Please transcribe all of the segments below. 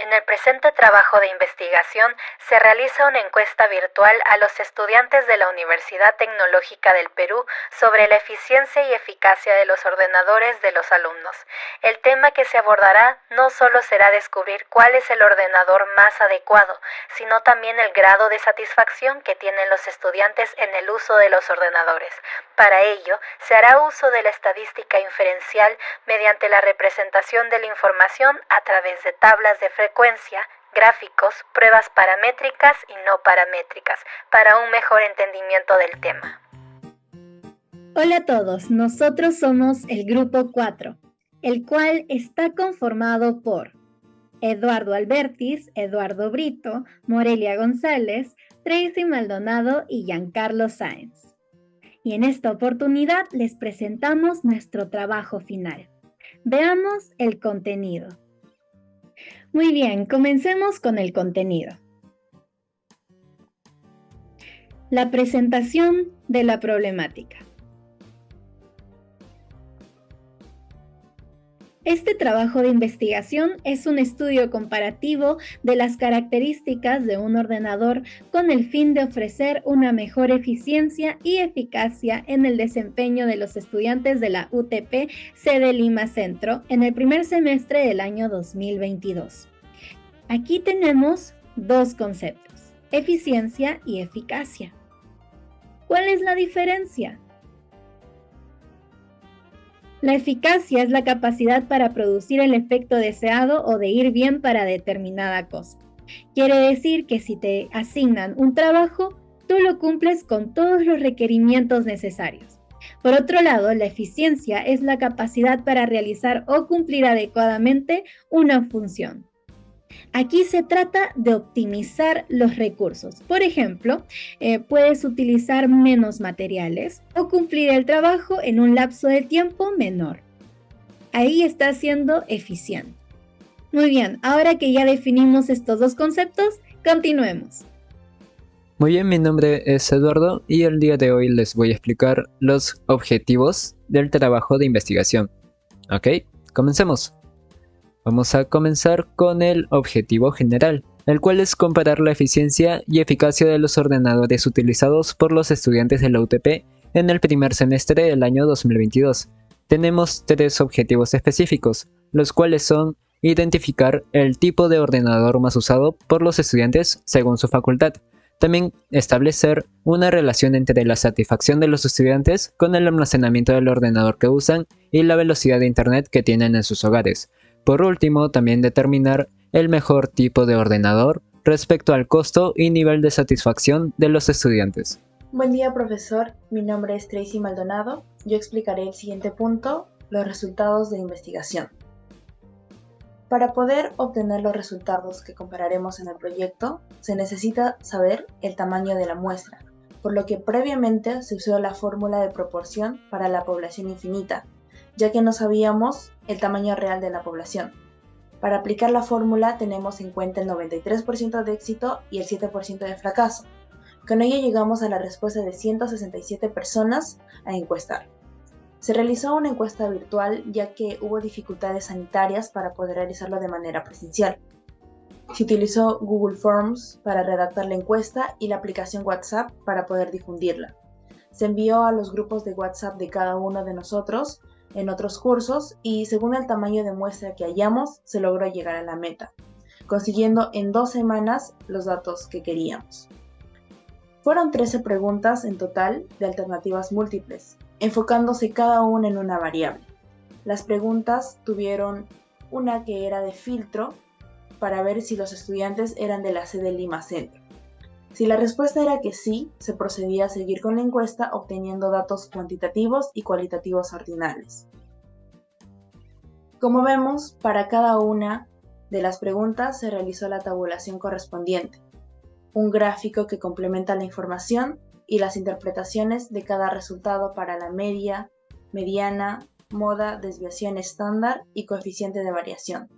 En el presente trabajo de investigación se realiza una encuesta virtual a los estudiantes de la Universidad Tecnológica del Perú sobre la eficiencia y eficacia de los ordenadores de los alumnos. El tema que se abordará no solo será descubrir cuál es el ordenador más adecuado, sino también el grado de satisfacción que tienen los estudiantes en el uso de los ordenadores. Para ello, se hará uso de la estadística inferencial mediante la representación de la información a través de tablas de frecuencia, gráficos, pruebas paramétricas y no paramétricas, para un mejor entendimiento del tema. Hola a todos, nosotros somos el Grupo 4, el cual está conformado por Eduardo Albertis, Eduardo Brito, Morelia González, Tracy Maldonado y Giancarlo Sáenz. Y en esta oportunidad les presentamos nuestro trabajo final. Veamos el contenido. Muy bien, comencemos con el contenido. La presentación de la problemática. Este trabajo de investigación es un estudio comparativo de las características de un ordenador con el fin de ofrecer una mejor eficiencia y eficacia en el desempeño de los estudiantes de la UTP sede Lima Centro en el primer semestre del año 2022. Aquí tenemos dos conceptos, eficiencia y eficacia. ¿Cuál es la diferencia? La eficacia es la capacidad para producir el efecto deseado o de ir bien para determinada cosa. Quiere decir que si te asignan un trabajo, tú lo cumples con todos los requerimientos necesarios. Por otro lado, la eficiencia es la capacidad para realizar o cumplir adecuadamente una función. Aquí se trata de optimizar los recursos. Por ejemplo, puedes utilizar menos materiales o cumplir el trabajo en un lapso de tiempo menor. Ahí está siendo eficiente. Muy bien, ahora que ya definimos estos dos conceptos, continuemos. Muy bien, mi nombre es Eduardo y el día de hoy les voy a explicar los objetivos del trabajo de investigación. ¿Ok? Comencemos. Vamos a comenzar con el objetivo general, el cual es comparar la eficiencia y eficacia de los ordenadores utilizados por los estudiantes de la UTP en el primer semestre del año 2022. Tenemos tres objetivos específicos, los cuales son identificar el tipo de ordenador más usado por los estudiantes según su facultad. También establecer una relación entre la satisfacción de los estudiantes con el almacenamiento del ordenador que usan y la velocidad de internet que tienen en sus hogares. Por último, también determinar el mejor tipo de ordenador respecto al costo y nivel de satisfacción de los estudiantes. Buen día, profesor. Mi nombre es Tracy Maldonado. Yo explicaré el siguiente punto, los resultados de investigación. Para poder obtener los resultados que compararemos en el proyecto, se necesita saber el tamaño de la muestra, por lo que previamente se usó la fórmula de proporción para la población infinita, ya que no sabíamos el tamaño real de la población. Para aplicar la fórmula tenemos en cuenta el 93% de éxito y el 7% de fracaso. Con ello llegamos a la respuesta de 167 personas a encuestar. Se realizó una encuesta virtual ya que hubo dificultades sanitarias para poder realizarlo de manera presencial. Se utilizó Google Forms para redactar la encuesta y la aplicación WhatsApp para poder difundirla. Se envió a los grupos de WhatsApp de cada uno de nosotros en otros cursos y según el tamaño de muestra que hallamos, se logró llegar a la meta, consiguiendo en 2 semanas los datos que queríamos. Fueron 13 preguntas en total de alternativas múltiples, enfocándose cada una en una variable. Las preguntas tuvieron una que era de filtro para ver si los estudiantes eran de la sede Lima Centro. Si la respuesta era que sí, se procedía a seguir con la encuesta obteniendo datos cuantitativos y cualitativos ordinales. Como vemos, para cada una de las preguntas se realizó la tabulación correspondiente, un gráfico que complementa la información y las interpretaciones de cada resultado para la media, mediana, moda, desviación estándar y coeficiente de variación.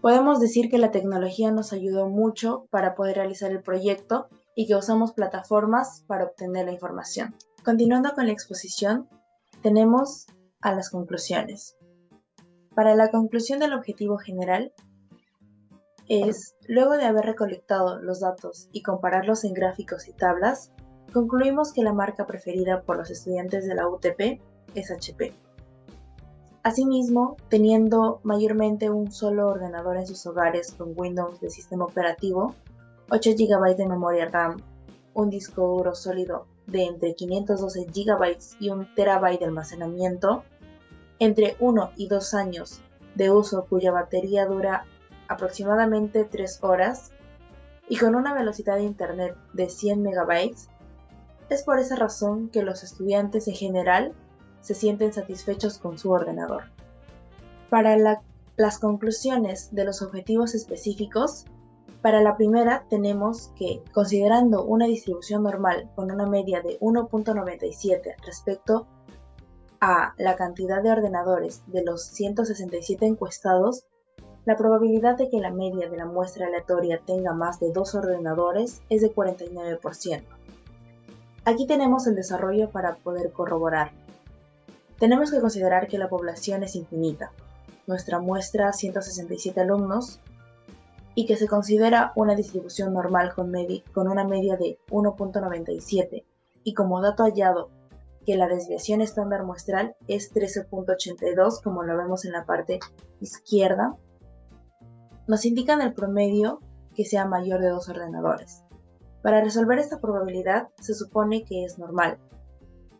Podemos decir que la tecnología nos ayudó mucho para poder realizar el proyecto y que usamos plataformas para obtener la información. Continuando con la exposición, tenemos a las conclusiones. Para la conclusión del objetivo general, es, luego de haber recolectado los datos y compararlos en gráficos y tablas, concluimos que la marca preferida por los estudiantes de la UTP es HP. Asimismo, teniendo mayormente un solo ordenador en sus hogares con Windows de sistema operativo, 8 GB de memoria RAM, un disco duro sólido de entre 512 GB y 1 TB de almacenamiento, entre 1 y 2 años de uso cuya batería dura aproximadamente 3 horas y con una velocidad de internet de 100 MB, es por esa razón que los estudiantes en general se sienten satisfechos con su ordenador. Para las conclusiones de los objetivos específicos, para la primera tenemos que, considerando una distribución normal con una media de 1.97 respecto a la cantidad de ordenadores de los 167 encuestados, la probabilidad de que la media de la muestra aleatoria tenga más de 2 ordenadores es de 49%. Aquí tenemos el desarrollo para poder corroborar. Tenemos que considerar que la población es infinita, nuestra muestra 167 alumnos, y que se considera una distribución normal con una media de 1.97, y como dato hallado que la desviación estándar muestral es 13.82, como lo vemos en la parte izquierda, nos indican el promedio que sea mayor de 2 ordenadores. Para resolver esta probabilidad se supone que es normal,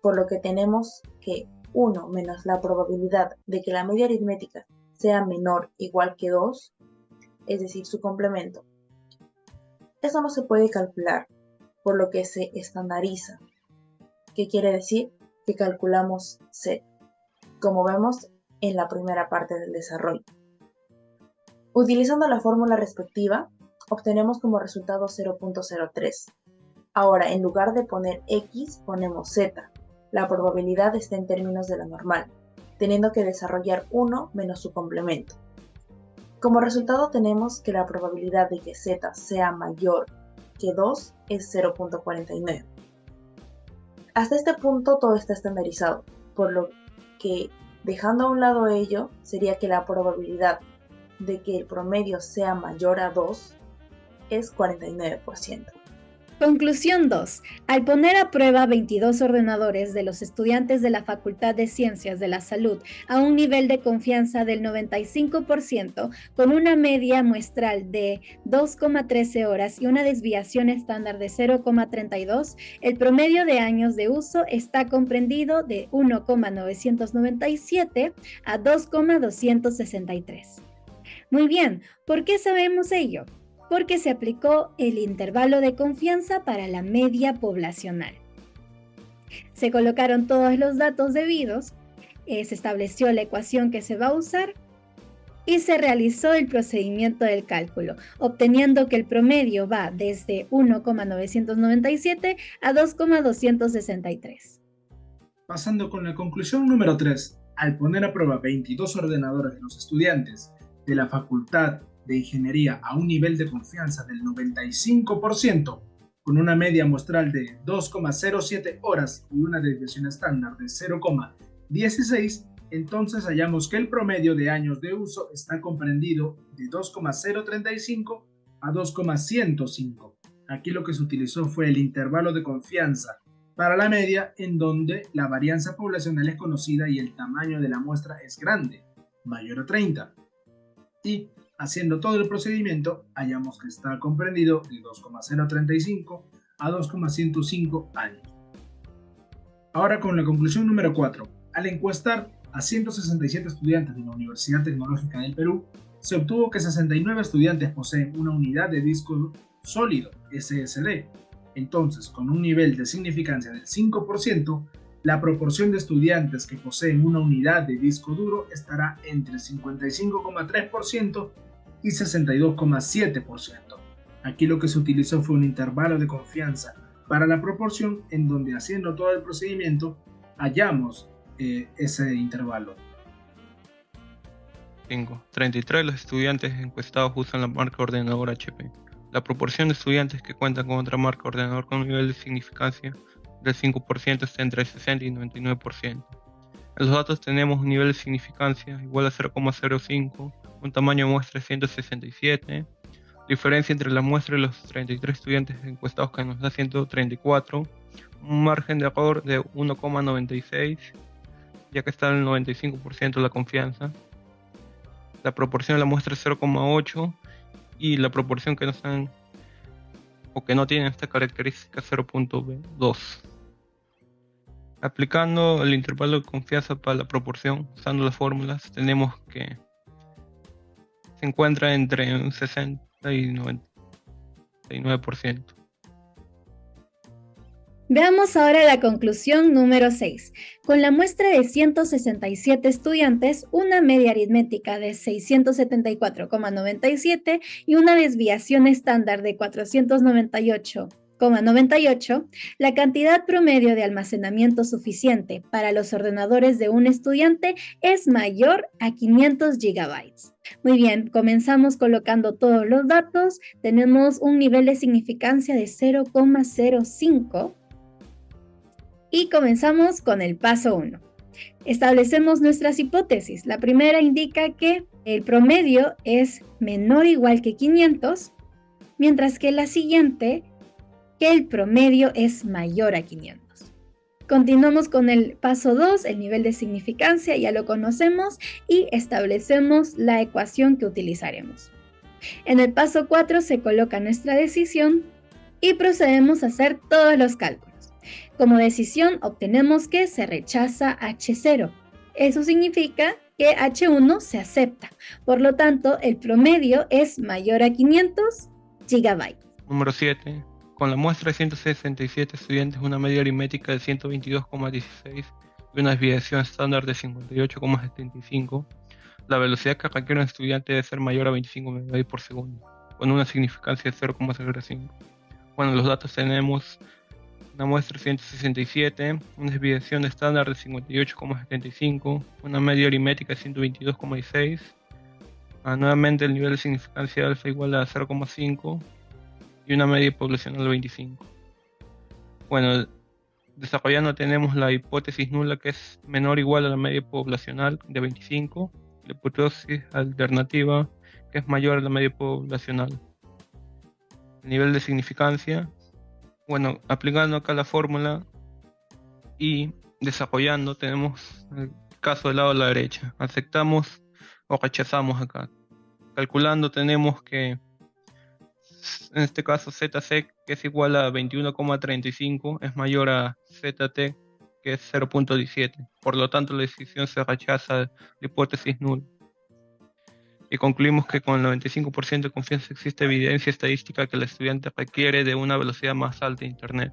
por lo que tenemos que 1 menos la probabilidad de que la media aritmética sea menor o igual que 2, es decir, su complemento. Esto no se puede calcular, por lo que se estandariza. ¿Qué quiere decir? Que calculamos Z, como vemos en la primera parte del desarrollo. Utilizando la fórmula respectiva, obtenemos como resultado 0.03. Ahora, en lugar de poner X, ponemos Z. La probabilidad está en términos de la normal, teniendo que desarrollar 1 menos su complemento. Como resultado tenemos que la probabilidad de que Z sea mayor que 2 es 0.49. Hasta este punto todo está estandarizado, por lo que, dejando a un lado ello, sería que la probabilidad de que el promedio sea mayor a 2 es 49%. Conclusión 2. Al poner a prueba 22 ordenadores de los estudiantes de la Facultad de Ciencias de la Salud a un nivel de confianza del 95%, con una media muestral de 2,13 horas y una desviación estándar de 0,32, el promedio de años de uso está comprendido de 1,997 a 2,263. Muy bien, ¿por qué sabemos ello? Porque se aplicó el intervalo de confianza para la media poblacional. Se colocaron todos los datos debidos, se estableció la ecuación que se va a usar y se realizó el procedimiento del cálculo, obteniendo que el promedio va desde 1,997 a 2,263. Pasando con la conclusión número 3, al poner a prueba 22 ordenadores de los estudiantes de la Facultad de Ingeniería a un nivel de confianza del 95%, con una media muestral de 2,07 horas y una desviación estándar de 0,16, entonces hallamos que el promedio de años de uso está comprendido de 2,035 a 2,105. Aquí lo que se utilizó fue el intervalo de confianza para la media, en donde la varianza poblacional es conocida y el tamaño de la muestra es grande, mayor a 30. Y haciendo todo el procedimiento, hallamos que está comprendido de 2,035 a 2,105 años. Ahora con la conclusión número 4. Al encuestar a 167 estudiantes de la Universidad Tecnológica del Perú, se obtuvo que 69 estudiantes poseen una unidad de disco sólido, SSD. Entonces, con un nivel de significancia del 5%, la proporción de estudiantes que poseen una unidad de disco duro estará entre 55,3% y 62,7%. Aquí lo que se utilizó fue un intervalo de confianza para la proporción, en donde haciendo todo el procedimiento hallamos ese intervalo. 5. 33 de los estudiantes encuestados usan la marca ordenador HP. La proporción de estudiantes que cuentan con otra marca ordenador con un nivel de significancia del 5% está entre 60 y 99%. En los datos tenemos un nivel de significancia igual a 0,05, un tamaño de muestra de 167, Diferencia entre la muestra y los 33 estudiantes encuestados que nos da 134. Un margen de error de 1,96, ya que está en el 95% la confianza. La proporción de la muestra es 0,8 y la proporción que no están o que no tienen esta característica 0,2. Aplicando el intervalo de confianza para la proporción, usando las fórmulas, tenemos que se encuentra entre un 60 y 99%. Veamos ahora la conclusión número 6. Con la muestra de 167 estudiantes, una media aritmética de 674,97 y una desviación estándar de 498,98, la cantidad promedio de almacenamiento suficiente para los ordenadores de un estudiante es mayor a 500 gigabytes. Muy bien, comenzamos colocando todos los datos. Tenemos un nivel de significancia de 0,05. Y comenzamos con el paso 1. Establecemos nuestras hipótesis. La primera indica que el promedio es menor o igual que 500, mientras que la siguiente, que el promedio es mayor a 500. Continuamos con el paso 2, el nivel de significancia, ya lo conocemos, y establecemos la ecuación que utilizaremos. En el paso 4 se coloca nuestra decisión y procedemos a hacer todos los cálculos. Como decisión obtenemos que se rechaza H0. Eso significa que H1 se acepta. Por lo tanto, el promedio es mayor a 500 gigabytes. Número 7. Con la muestra de 167 estudiantes, una media aritmética de 122,16 y una desviación estándar de 58,75, la velocidad que requiere un estudiante debe ser mayor a 25 MB por segundo, con una significancia de 0,05. Bueno, los datos tenemos una muestra de 167, una desviación estándar de 58,75, una media aritmética de 122,16, nuevamente el nivel de significancia alfa igual a 0,5 y una media poblacional de 25. Bueno, desarrollando tenemos la hipótesis nula, que es menor o igual a la media poblacional de 25, la hipótesis alternativa, que es mayor a la media poblacional. El nivel de significancia, bueno, aplicando acá la fórmula y desarrollando, tenemos el caso del lado de la derecha. Aceptamos o rechazamos acá. Calculando tenemos que, en este caso, ZC, que es igual a 21,35, es mayor a ZT, que es 0,17. Por lo tanto, la decisión se rechaza, la hipótesis nula. Y concluimos que con el 95% de confianza existe evidencia estadística que el estudiante requiere de una velocidad más alta de Internet.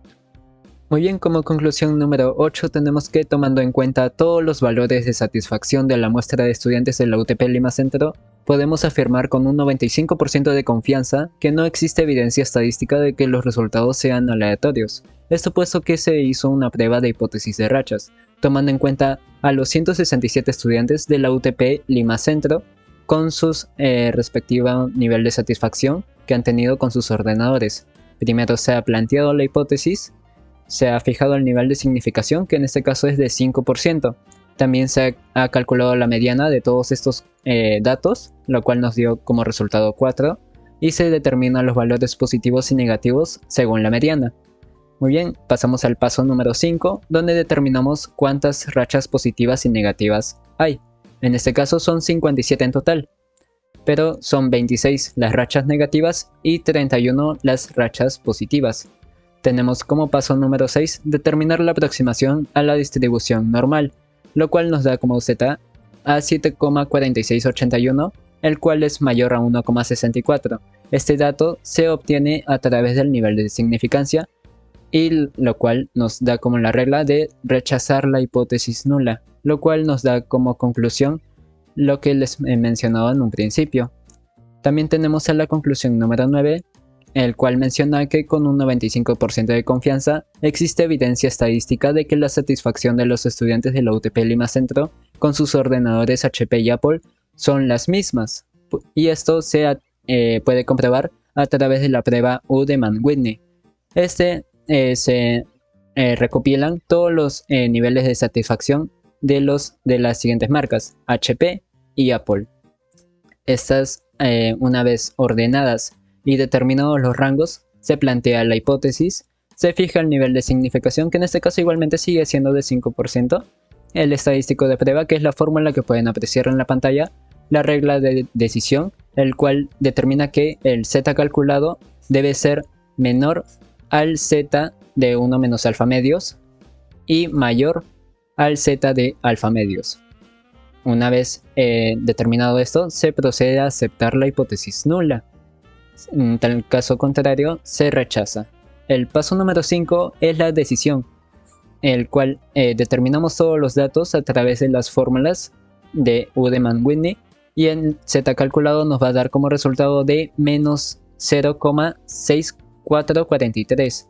Muy bien, como conclusión número 8 tenemos que, tomando en cuenta todos los valores de satisfacción de la muestra de estudiantes de la UTP Lima Centro, podemos afirmar con un 95% de confianza que no existe evidencia estadística de que los resultados sean aleatorios. Esto puesto que se hizo una prueba de hipótesis de rachas, tomando en cuenta a los 167 estudiantes de la UTP Lima Centro con sus respectivos nivel de satisfacción que han tenido con sus ordenadores. Primero se ha planteado la hipótesis, se ha fijado el nivel de significación, que en este caso es de 5%. También se ha calculado la mediana de todos estos datos, lo cual nos dio como resultado 4, y se determinan los valores positivos y negativos según la mediana. Muy bien, pasamos al paso número 5, donde determinamos cuántas rachas positivas y negativas hay. En este caso son 57 en total, pero son 26 las rachas negativas y 31 las rachas positivas. Tenemos como paso número 6 determinar la aproximación a la distribución normal, lo cual nos da como Z a 7,4681, el cual es mayor a 1,64. Este dato se obtiene a través del nivel de significancia, y lo cual nos da como la regla de rechazar la hipótesis nula, lo cual nos da como conclusión lo que les he mencionado en un principio. También tenemos a la conclusión número 9, el cual menciona que con un 95% de confianza existe evidencia estadística de que la satisfacción de los estudiantes de la UTP Lima Centro con sus ordenadores HP y Apple son las mismas, y esto se puede comprobar a través de la prueba Udemann-Whitney. Se recopilan todos los niveles de satisfacción de las siguientes marcas, HP y Apple. Estas, una vez ordenadas y determinados los rangos, se plantea la hipótesis, se fija el nivel de significación, que en este caso igualmente sigue siendo de 5%, el estadístico de prueba, que es la fórmula que pueden apreciar en la pantalla, la regla de decisión, el cual determina que el z calculado debe ser menor al z de 1 menos alfa medios y mayor al z de alfa medios. Una vez determinado esto, se procede a aceptar la hipótesis nula. En tal caso contrario, se rechaza. El paso número 5 es la decisión, el cual determinamos todos los datos a través de las fórmulas de Udemann-Whitney, y en z calculado nos va a dar como resultado de menos 0,6443.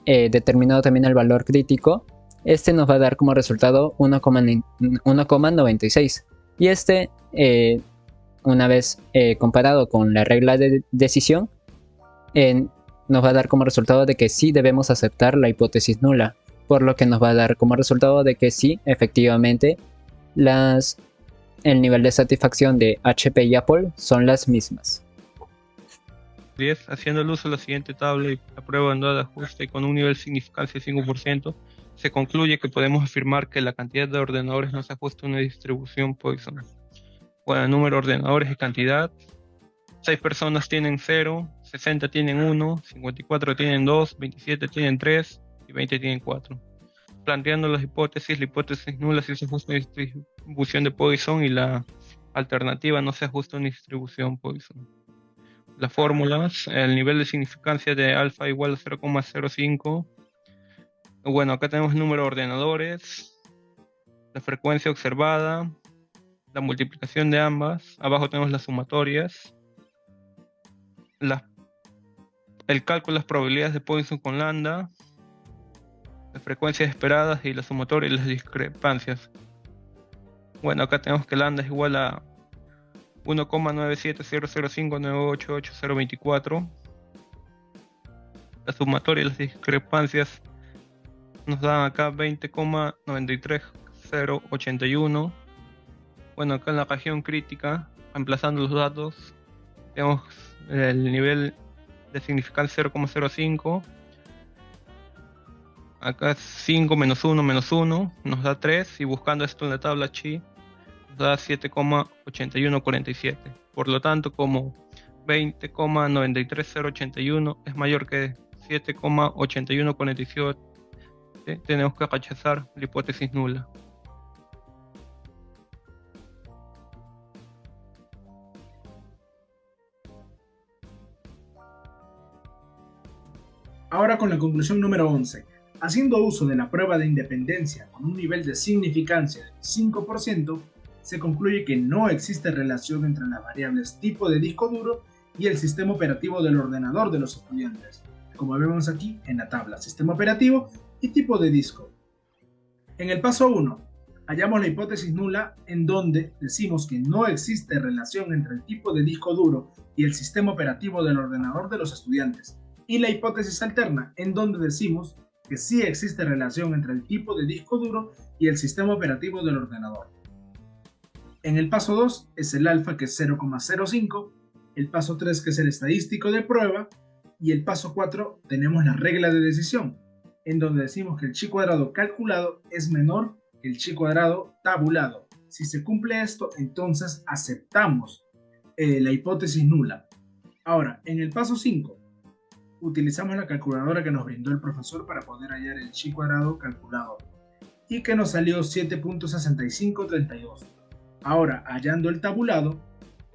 Determinado también el valor crítico, este nos va a dar como resultado 1,96. Y este, una vez comparado con la regla de decisión, nos va a dar como resultado de que sí debemos aceptar la hipótesis nula, por lo que nos va a dar como resultado de que sí, efectivamente, el nivel de satisfacción de HP y Apple son las mismas. 10. Haciendo el uso de la siguiente tabla y la prueba en duda de ajuste y con un nivel de significancia de 5%, se concluye que podemos afirmar que la cantidad de ordenadores no se ajusta a una distribución Poisson. Bueno, el número de ordenadores y cantidad. 6 personas tienen 0, 60 tienen 1, 54 tienen 2, 27 tienen 3 y 20 tienen 4. Planteando las hipótesis, la hipótesis nula sí se ajusta a una distribución de Poisson y la alternativa no se ajusta a una distribución Poisson. Las fórmulas, el nivel de significancia de alfa igual a 0,05. Bueno, acá tenemos el número de ordenadores, la frecuencia observada, la multiplicación de ambas, abajo tenemos las sumatorias, el cálculo de las probabilidades de Poisson con lambda, las frecuencias esperadas y las sumatorias y las discrepancias. Bueno, acá tenemos que lambda es igual a 1,97005988024. La sumatoria y las discrepancias nos dan acá 20,93081. Bueno, acá en la región crítica, reemplazando los datos, tenemos el nivel de significancia 0,05. Acá es 5 menos 1 menos 1, nos da 3, y buscando esto en la tabla Chi, nos da 7,81147. Por lo tanto, como 20,93081 es mayor que 7,8147, tenemos que rechazar la hipótesis nula. Ahora con la conclusión número 11. Haciendo uso de la prueba de independencia con un nivel de significancia de 5%, se concluye que no existe relación entre las variables tipo de disco duro y el sistema operativo del ordenador de los estudiantes, como vemos aquí en la tabla, sistema operativo y tipo de disco. En el paso 1, hallamos la hipótesis nula, en donde decimos que no existe relación entre el tipo de disco duro y el sistema operativo del ordenador de los estudiantes, y la hipótesis alterna, en donde decimos que sí existe relación entre el tipo de disco duro y el sistema operativo del ordenador. En el paso 2 es el alfa, que es 0,05, el paso 3 que es el estadístico de prueba, y el paso 4 tenemos la regla de decisión, en donde decimos que el chi cuadrado calculado es menor que el chi cuadrado tabulado. Si se cumple esto, entonces aceptamos la hipótesis nula. Ahora, en el paso 5, utilizamos la calculadora que nos brindó el profesor para poder hallar el chi cuadrado calculado, y que nos salió 7.6532. Ahora, hallando el tabulado,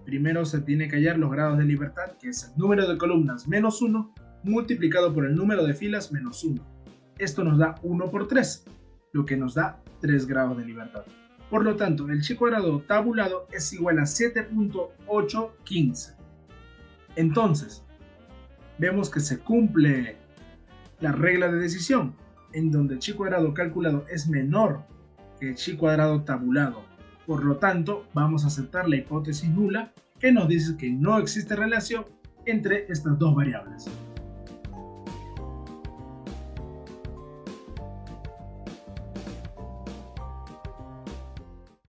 primero se tiene que hallar los grados de libertad, que es el número de columnas menos 1 multiplicado por el número de filas menos 1. Esto nos da 1 por 3, lo que nos da 3 grados de libertad. Por lo tanto, el chi cuadrado tabulado es igual a 7.815. Entonces, vemos que se cumple la regla de decisión, en donde el chi cuadrado calculado es menor que el chi cuadrado tabulado. Por lo tanto, vamos a aceptar la hipótesis nula, que nos dice que no existe relación entre estas dos variables.